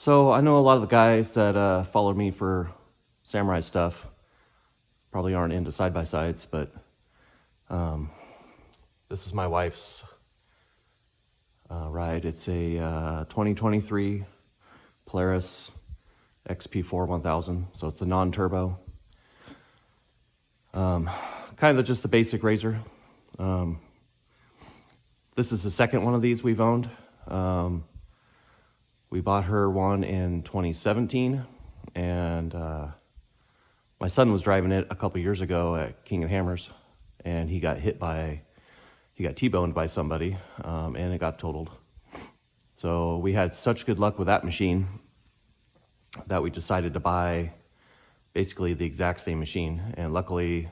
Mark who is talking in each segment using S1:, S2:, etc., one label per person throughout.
S1: So I know a lot of the guys that follow me for samurai stuff probably aren't into side-by-sides, but this is my wife's ride. It's a 2023 Polaris XP1000, so it's a non-turbo. Kind of just the basic RZR. This is the second one of these we've owned. We bought her one in 2017, and my son was driving it a couple years ago at King of Hammers, and he got T-boned by somebody, and it got totaled. So we had such good luck with that machine that we decided to buy basically the exact same machine, and luckily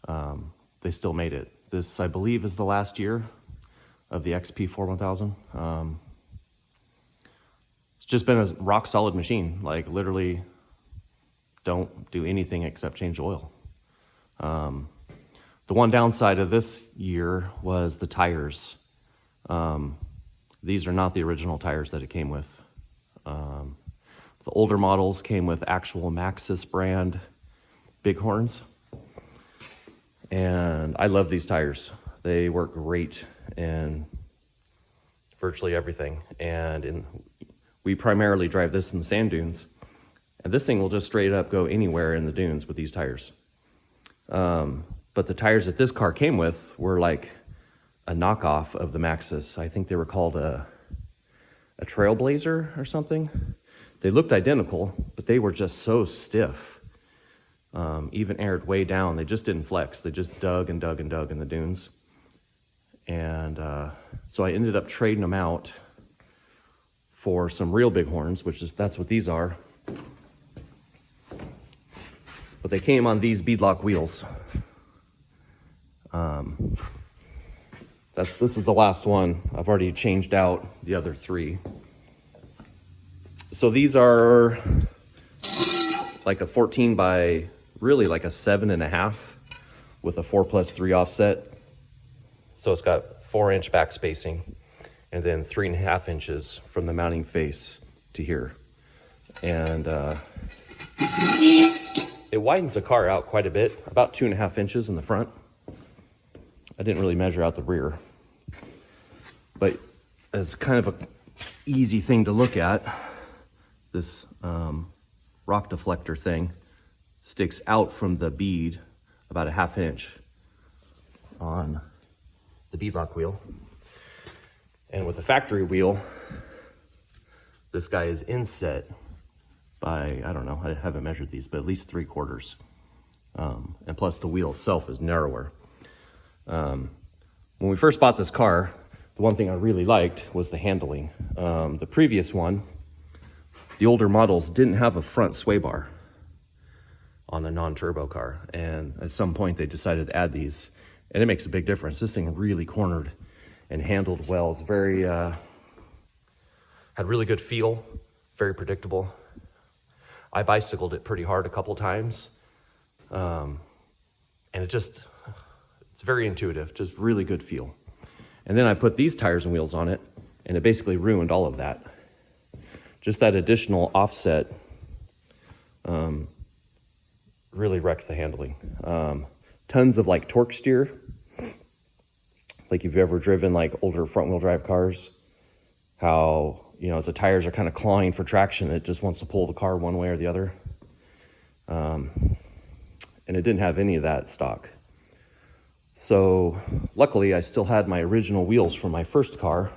S1: they still made it. This, I believe, is the last year of the XP1000. It's just been a rock solid machine, like literally don't do anything except change oil. The one downside of this year was the tires. These are not the original tires that it came with. The older models came with actual Maxxis brand bighorns. And I love these tires. They work great in virtually everything. And we primarily drive this in the sand dunes. And this thing will just straight up go anywhere in the dunes with these tires. But the tires that this car came with were like a knockoff of the Maxxis. I think they were called a Trailblazer or something. They looked identical, but they were just so stiff. Even aired way down, they just didn't flex. They just dug and dug and dug in the dunes. And so I ended up trading them out for some real bighorns, that's what these are. But they came on these beadlock wheels. This is the last one. I've already changed out the other three. So these are like a 14 by really like a 7.5 with a 4+3 offset. So it's got 4-inch back spacing and then 3.5 inches from the mounting face to here. And it widens the car out quite a bit, about 2.5 inches in the front. I didn't really measure out the rear, but as kind of a easy thing to look at, this rock deflector thing sticks out from the bead about a 1/2 inch on the beadlock wheel. And with the factory wheel, this guy is inset by, I don't know, I haven't measured these, but at least 3/4. And plus the wheel itself is narrower. When we first bought this car, the one thing I really liked was the handling. The previous one, the older models didn't have a front sway bar on a non-turbo car. And at some point they decided to add these, and it makes a big difference. This thing really cornered and handled well. It's very, had really good feel, very predictable. I bicycled it pretty hard a couple times. And it's very intuitive, just really good feel. And then I put these tires and wheels on it, and it basically ruined all of that. Just that additional offset really wrecked the handling. Tons of like torque steer. Like if you've ever driven like older front wheel drive cars, how, you know, as the tires are kind of clawing for traction, it just wants to pull the car one way or the other. And it didn't have any of that stock. So luckily I still had my original wheels from my first car,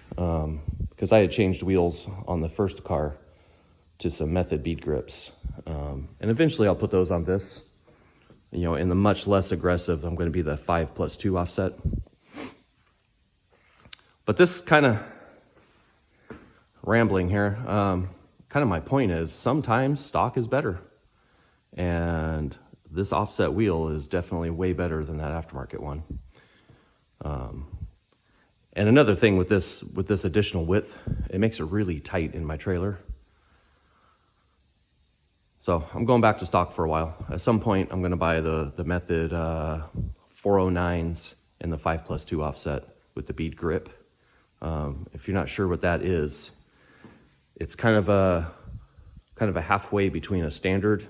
S1: because I had changed wheels on the first car to some Method bead grips. And eventually I'll put those on this, you know, in the much less aggressive, I'm going to be the 5+2 offset. But this kind of rambling here, kind of my point is sometimes stock is better. And this offset wheel is definitely way better than that aftermarket one. And another thing with this additional width, it makes it really tight in my trailer. So I'm going back to stock for a while. At some point, I'm going to buy the Method 409s and the 5+2 offset with the bead grip. If you're not sure what that is, It's kind of a halfway between a standard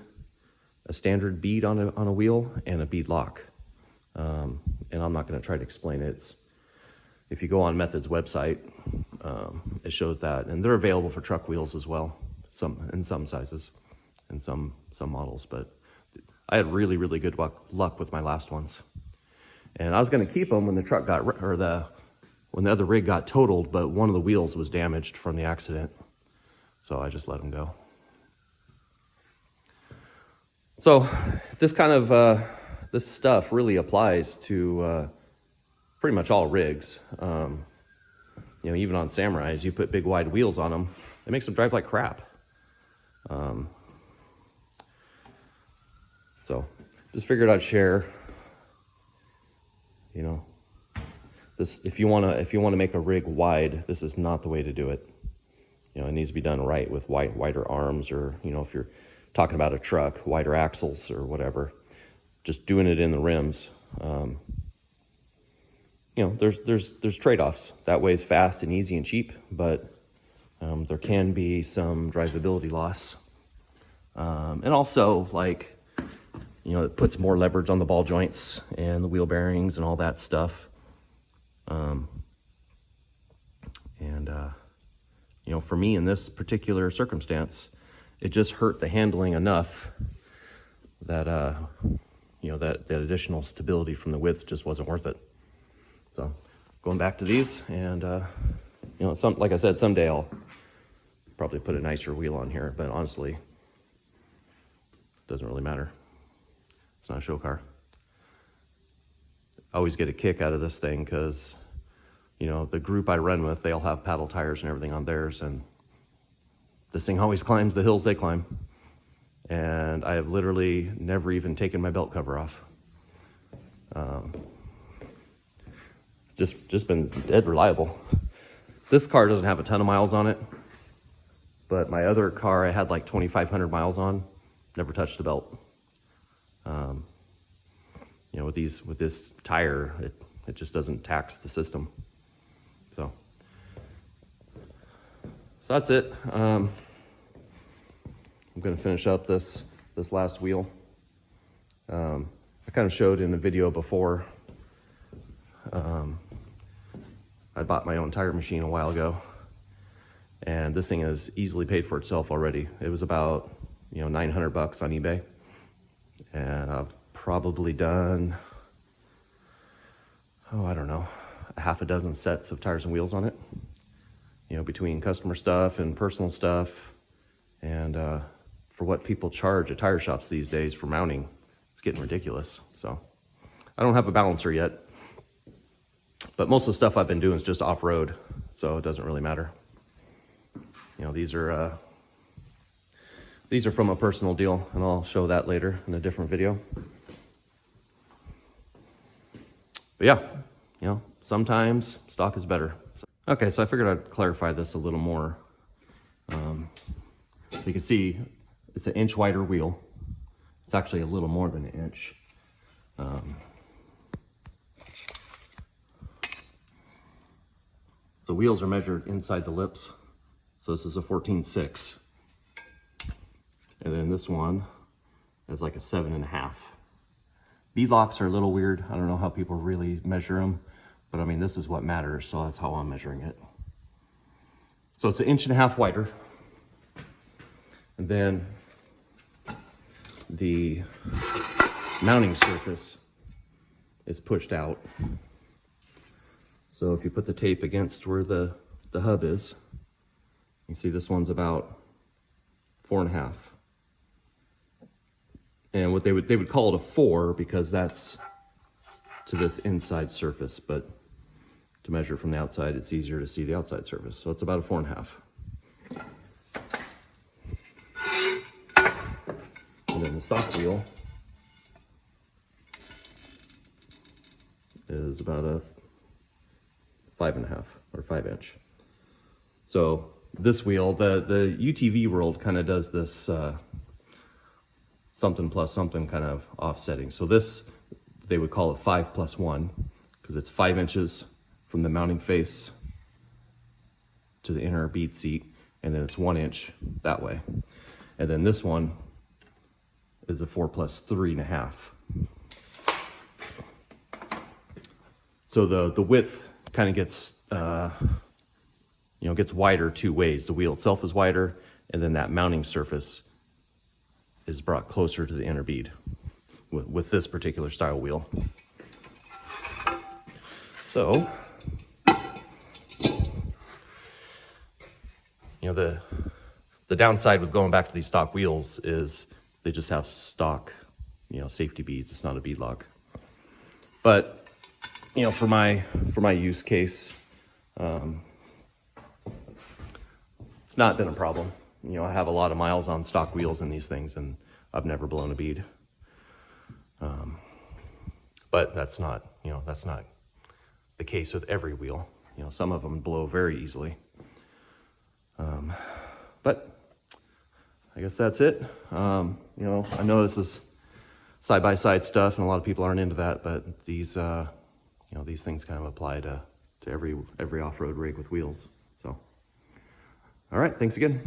S1: bead on a wheel and a bead lock. And I'm not going to try to explain it. If you go on Method's website, it shows that, and they're available for truck wheels as well, in some sizes and some models. But I had really good luck with my last ones, and I was going to keep them when the truck when the other rig got totaled, but one of the wheels was damaged from the accident, so I just let them go. So this kind of this stuff really applies to pretty much all rigs. You know, even on Samurais, you put big wide wheels on them, it makes them drive like crap. So just figured I'd share, you know, this. If you wanna make a rig wide, this is not the way to do it. You know, it needs to be done right with wider arms, or, you know, if you're talking about a truck, wider axles or whatever. Just doing it in the rims. You know, there's trade-offs. That way is fast and easy and cheap, but there can be some drivability loss. And also, like, you know, it puts more leverage on the ball joints and the wheel bearings and all that stuff. You know, for me in this particular circumstance, it just hurt the handling enough that, you know, that additional stability from the width just wasn't worth it. So going back to these, and, you know, like I said, someday I'll probably put a nicer wheel on here, but honestly, it doesn't really matter. It's not a show car. I always get a kick out of this thing because, you know, the group I run with, they all have paddle tires and everything on theirs, and this thing always climbs the hills they climb. And I have literally never even taken my belt cover off. Just been dead reliable. This car doesn't have a ton of miles on it, but my other car I had like 2,500 miles on, never touched the belt. You know, with this tire, it just doesn't tax the system. So that's it. I'm gonna finish up this last wheel. I kind of showed in the video before. I bought my own tire machine a while ago, and this thing has easily paid for itself already. It was about, you know, $900 on eBay, and I've probably done, I don't know, a half a dozen sets of tires and wheels on it, you know, between customer stuff and personal stuff. And for what people charge at tire shops these days for mounting, it's getting ridiculous. So I don't have a balancer yet, but most of the stuff I've been doing is just off-road, so it doesn't really matter. You know, these are from a personal deal, and I'll show that later in a different video. But yeah, you know, sometimes stock is better. Okay, so I figured I'd clarify this a little more. So you can see it's an inch wider wheel. It's actually a little more than an inch. The wheels are measured inside the lips. So this is a 14.6. And then this one is like a 7.5. Bead locks are a little weird. I don't know how people really measure them, but I mean, this is what matters, so that's how I'm measuring it. So it's 1.5 inches wider. And then the mounting surface is pushed out. So if you put the tape against where the hub is, you see this one's about 4.5. And what they would call it a 4 because that's to this inside surface, but to measure from the outside, it's easier to see the outside surface. So it's about a 4.5. And then the stock wheel is about a 5.5 or 5 inch. So this wheel, the UTV world kind of does this something plus something kind of offsetting. So this, they would call it 5+1 because it's 5 inches from the mounting face to the inner bead seat, and then it's 1 inch that way. And then this one is a 4 plus 3.5. So the width kind of gets, gets wider two ways. The wheel itself is wider, and then that mounting surface is brought closer to the inner bead with this particular style wheel. So, the downside with going back to these stock wheels is they just have stock, safety beads. It's not a bead lock. But, for my use case, it's not been a problem. I have a lot of miles on stock wheels in these things, and I've never blown a bead. But that's not the case with every wheel. Some of them blow very easily. But I guess that's it. I know this is side-by-side stuff, and a lot of people aren't into that, but these things kind of apply to every off-road rig with wheels. So, all right, thanks again.